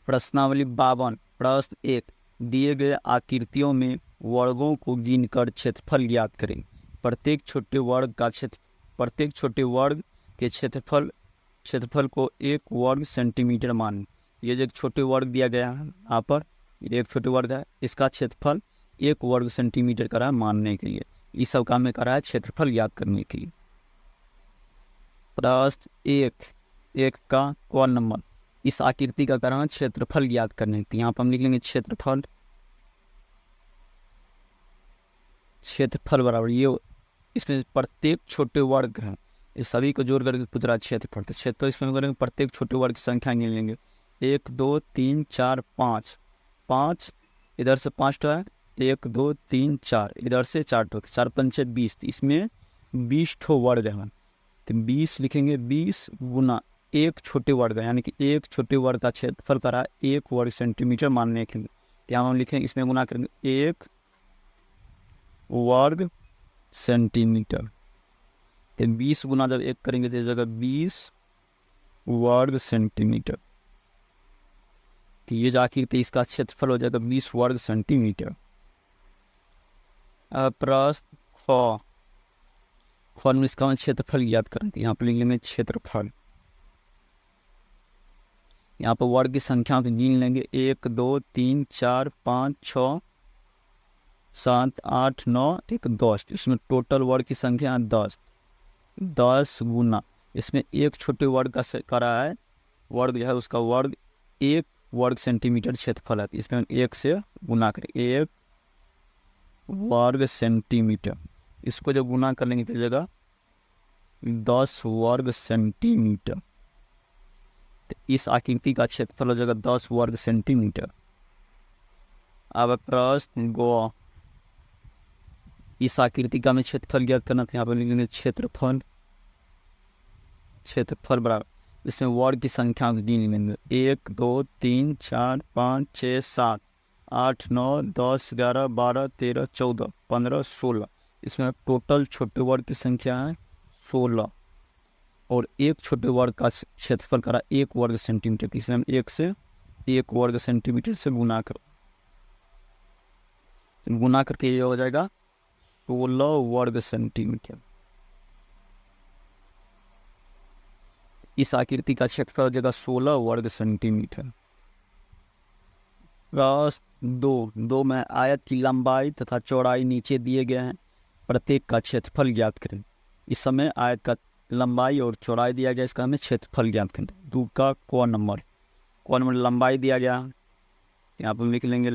प्रश्नावली 52। प्रश्न 1, दिए गए आकृतियों में वर्गों को गिनकर क्षेत्रफल ज्ञात करें। प्रत्येक छोटे वर्ग के क्षेत्रफल को 1 वर्ग सेंटीमीटर मानें। ये जो एक छोटे वर्ग दिया गया है यहाँ पर, ये एक छोटे वर्ग है, इसका क्षेत्रफल 1 वर्ग सेंटीमीटर का मानने के लिए, इस सब काम में करा है क्षेत्रफल ज्ञात करने के लिए। प्रश्न 1 का क नंबर, इस आकृति का कारण क्षेत्रफल ज्ञात करने के लिए, यहाँ पर हम लिख लेंगे क्षेत्रफल बराबर ये, इसमें प्रत्येक छोटे वर्ग है, इस सभी को जोड़ करके पूरा क्षेत्रफल, तो क्षेत्रफल इसमें करेंगे प्रत्येक छोटे वर्ग की संख्या गिन लेंगे। 1 2 3 4 5, 5 इधर से 5 है, 1 2 3 4 इधर से 4 4 5 20, इसमें 20 ठो वर्ग है, तो 20 लिखेंगे, 20 गुना एक छोटे वर्ग है, यानी कि एक छोटे वर्ग का क्षेत्रफल करा 1 वर्ग सेंटीमीटर मानने के लिए, यहाँ हम लिखेंगे, इसमें गुना करेंगे 1 वर्ग सेंटीमीटर, तो 20 गुना जब 1 करेंगे तो जगह 20 वर्ग सेंटीमीटर, तो ये जाकर तो इसका क्षेत्रफल हो जाएगा 20 वर्ग सेंटीमीटर। प्रश्न ख में इसका क्षेत्रफल ज्ञात करेंगे, यहाँ पर लिख लेंगे क्षेत्रफल, यहाँ पर वर्ग की संख्या को गिन लेंगे 1 2 3 4 5 6 7 8 9 1 10, इसमें टोटल वर्ग की संख्या 10 गुना, इसमें एक छोटे वर्ग का करा है, वर्ग जो है उसका वर्ग 1 वर्ग सेंटीमीटर क्षेत्रफल है, इसमें 1 से गुना करेंगे, 1 वर्ग सेंटीमीटर, इसको जब गुना कर लेंगे तो जगह 10 वर्ग सेंटीमीटर, तो इस आकृति का क्षेत्रफल हो जाएगा 10 वर्ग सेंटीमीटर। अब प्रश्न गो, इस आकृति का हमें क्षेत्रफल ज्ञात करना था, यहाँ पर लिखेंगे क्षेत्रफल बराबर, इसमें वर्ग की संख्या गिन लेंगे 1 2 3 4 5 6 7 8 9 10 11 12 13 14 15 16, इसमें टोटल छोटे वर्ग की संख्या है 16, और एक छोटे वर्ग का क्षेत्रफल करा 1 वर्ग सेंटीमीटर, इसमें हम 1 वर्ग सेंटीमीटर से गुना करके ये हो जाएगा 16 वर्ग सेंटीमीटर। इस आकृति का क्षेत्रफल हो जाएगा 16 वर्ग सेंटीमीटर। प्रश्न 2 में आयत की लंबाई तथा चौड़ाई नीचे दिए गए हैं, प्रत्येक का क्षेत्रफल ज्ञात करें। इस समय आयत का लंबाई और चौड़ाई दिया गया, इसका हमें क्षेत्रफल ज्ञात करें। 2 का क नंबर लंबाई दिया गया, यहाँ पर लिख लेंगे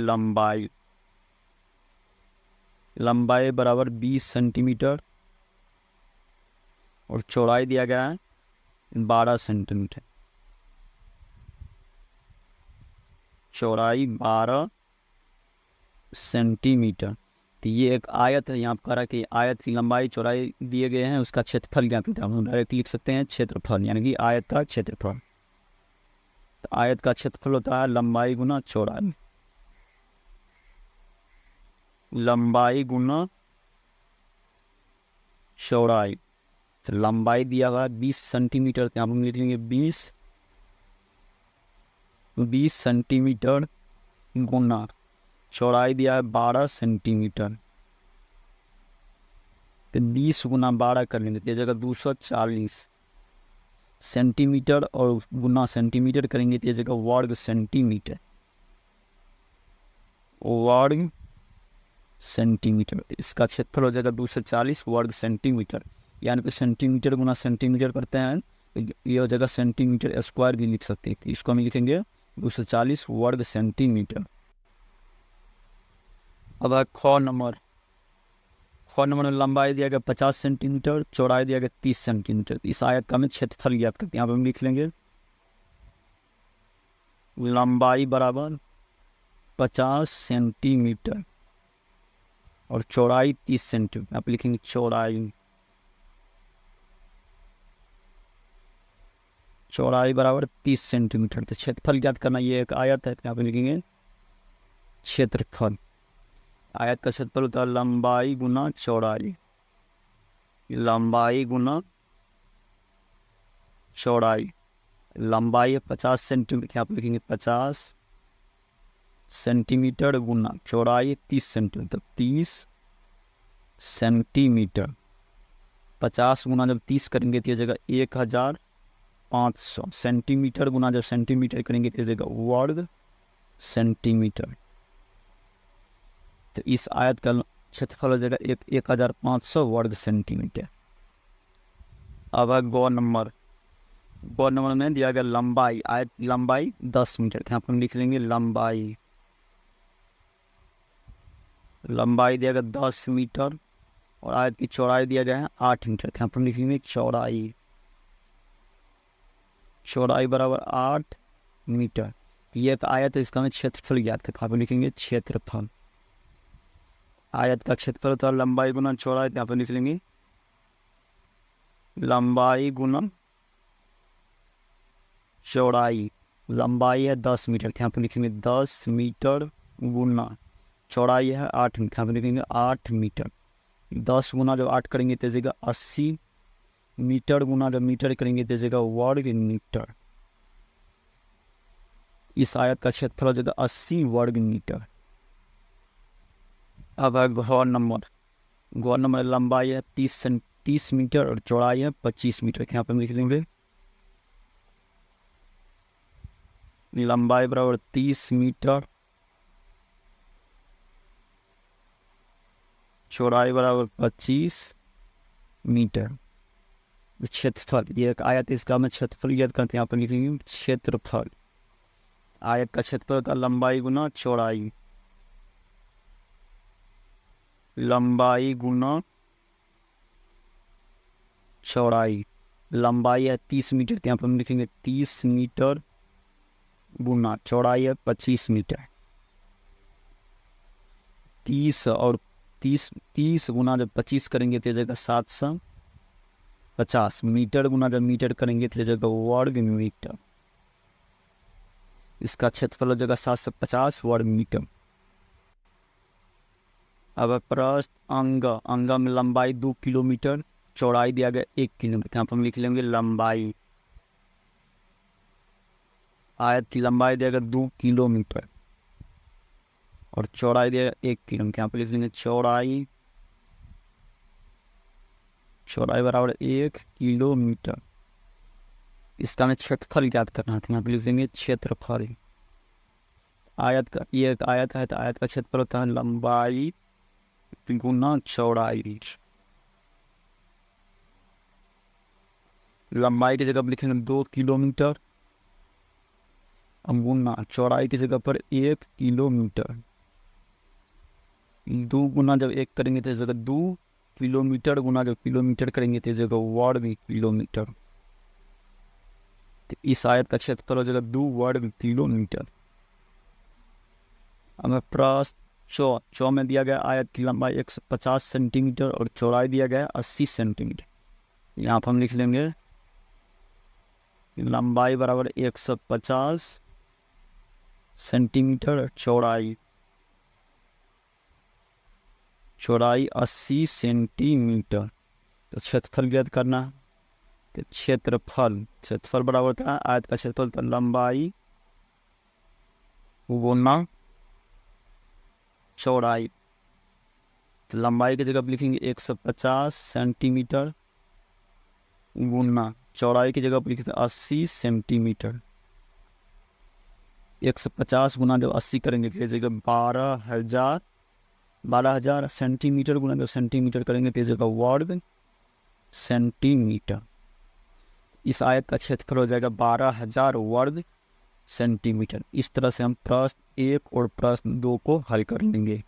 लंबाई बराबर 20 सेंटीमीटर, और चौड़ाई दिया गया है 12 सेंटीमीटर, चौड़ाई 12 सेंटीमीटर। तो ये एक आयत है, यहाँ पर करा कि आयत की लंबाई चौड़ाई दिए गए हैं, उसका क्षेत्रफल ज्ञात करते हैं, हम डायरेक्ट लिख सकते हैं क्षेत्रफल, यानी कि आयत का क्षेत्रफल। तो आयत का क्षेत्रफल होता है लंबाई गुना चौड़ाई, लंबाई गुना चौड़ाई। तो लंबाई दिया हुआ 20 सेंटीमीटर, तो यहाँ पर लिख लेंगे 20 सेंटीमीटर गुना चौड़ाई दिया है 12 सेंटीमीटर, तो 20 गुना 12 कर लेंगे, तो जगह 240 सेंटीमीटर, और गुना सेंटीमीटर करेंगे तो जगह वर्ग सेंटीमीटर, इसका क्षेत्रफल हो जाएगा 240 वर्ग सेंटीमीटर, यानी कि सेंटीमीटर गुना सेंटीमीटर करते हैं, ये हो जाएगा सेंटीमीटर स्क्वायर भी लिख सकते हैं, तो इसको हम लिखेंगे 240 वर्ग सेंटीमीटर। अब ख नंबर में लंबाई दिया गया 50 सेंटीमीटर, चौड़ाई दिया गया 30 सेंटीमीटर, इस आयत का हमें क्षेत्रफल ज्ञात करते हैं। यहाँ पर हम लिख लेंगे लंबाई बराबर 50 सेंटीमीटर और चौड़ाई 30 सेंटीमीटर, यहाँ पर लिखेंगे चौड़ाई बराबर 30 सेंटीमीटर। तो क्षेत्रफल ज्ञात करना, ये एक आयत है, यहाँ पर लिखेंगे क्षेत्रफल। आयत का क्षेत्रफल होता है लंबाई गुना चौड़ाई, लंबाई गुना चौड़ाई। लंबाई है 50 सेंटीमीटर, यहाँ पर लिखेंगे 50 सेंटीमीटर गुना चौड़ाई 30 सेंटीमीटर, 30 सेंटीमीटर। 50 गुना जब 30 करेंगे तो ये जगह 1500 सेंटीमीटर गुना जब सेंटीमीटर करेंगे तो ये जगह वर्ग सेंटीमीटर। तो इस आयत का क्षेत्रफल हो जाएगा 1500 वर्ग सेंटीमीटर। अब है गौ नंबर में दिया गया लंबाई, आयत लंबाई 10 मीटर, यहाँ पर हम लिख लेंगे लंबाई दिया गया 10 मीटर और आयत की चौड़ाई दिया गया है 8 मीटर, यहाँ पर हम लिखेंगे चौड़ाई बराबर 8 मीटर। ये एक आयत है, इसका हमें क्षेत्रफल ज्ञात करना, यहाँ पर लिखेंगे क्षेत्रफल। आयत का क्षेत्रफल होता है लंबाई गुना चौड़ाई, यहाँ पर लिख लेंगे लंबाई गुना चौड़ाई। लंबाई है 10 मीटर, यहाँ पर लिखेंगे 10 मीटर गुना चौड़ाई है 8 मीटर, यहाँ पर लिखेंगे 8 मीटर। 10 गुना जब 8 करेंगे तो जगह 80 मीटर गुना जब मीटर करेंगे तो जगह वर्ग मीटर। इस आयत का क्षेत्रफल हो जाएगा 80 वर्ग मीटर। अब है गौर नंबर लंबाई है 30 मीटर और चौड़ाई है 25 मीटर, यहाँ पर लिख लेंगे लंबाई बराबर 30 मीटर, चौड़ाई बराबर 25 मीटर। क्षेत्रफल, ये एक आयत, इसका हमें क्षेत्रफल याद करते हैं, यहाँ पर लिखेंगे क्षेत्रफल। आयत का क्षेत्रफल का लंबाई गुना चौड़ाई, लंबाई गुना चौड़ाई। लंबाई है 30 मीटर, यहाँ पर हम लिखेंगे 30 मीटर गुना चौड़ाई है 25 मीटर। 30 गुना जब 25 करेंगे तो जगह 750 मीटर गुना जब मीटर करेंगे तो जगह वर्ग मीटर। इसका क्षेत्रफल हो जाएगा 750 वर्ग मीटर। अब प्रस्थ अंग में लंबाई 2 किलोमीटर, चौड़ाई दिया गया 1 किलोमीटर, यहाँ पर हम लिख लेंगे लंबाई। आयत की लंबाई दिया गया 2 किलोमीटर और चौड़ाई दिया गया 1 किलोमीटर, यहाँ पर लिख लेंगे चौड़ाई बराबर 1 किलोमीटर। इसका हमें क्षेत्रफल ज्ञात करना है, यहाँ पर लिख लेंगे क्षेत्रफल। आयत का ये एक आयत है, तो आयत का क्षेत्रफल होता है लंबाई गुना चौड़ाई। लंबाई की जगह पर लिखेंगे 2 किलोमीटर गुना चौड़ाई की जगह पर 1 किलोमीटर। 2 गुना जब 1 करेंगे तो जगह 2 किलोमीटर गुना जब किलोमीटर करेंगे तो जगह वर्ग किलोमीटर। तो इस आयत का क्षेत्रफल हो जाएगा 2 वर्ग किलोमीटर। हमें प्रस्थ चौ में दिया गया आयत की लंबाई 150 सेंटीमीटर और चौड़ाई दिया गया 80 सेंटीमीटर। यहाँ पर हम लिख लेंगे लंबाई बराबर 150 सेंटीमीटर, चौड़ाई 80 सेंटीमीटर। तो क्षेत्रफल ज्ञात करना है, तो क्षेत्रफल बराबर होता है आयत का क्षेत्रफल तो लंबाई गुना चौड़ाई। तो लंबाई की जगह पर लिखेंगे 150 सेंटीमीटर गुना चौड़ाई की जगह पर लिखेंगे 80 सेंटीमीटर। 150 गुना जब 80 करेंगे तो जगह 12,000 सेंटीमीटर गुना जब सेंटीमीटर करेंगे तो जगह वर्ग सेंटीमीटर। इस आयत का क्षेत्रफल हो जाएगा 12,000 वर्ग सेंटीमीटर। इस तरह से हम प्रश्न 1 और प्रश्न 2 को हल कर लेंगे।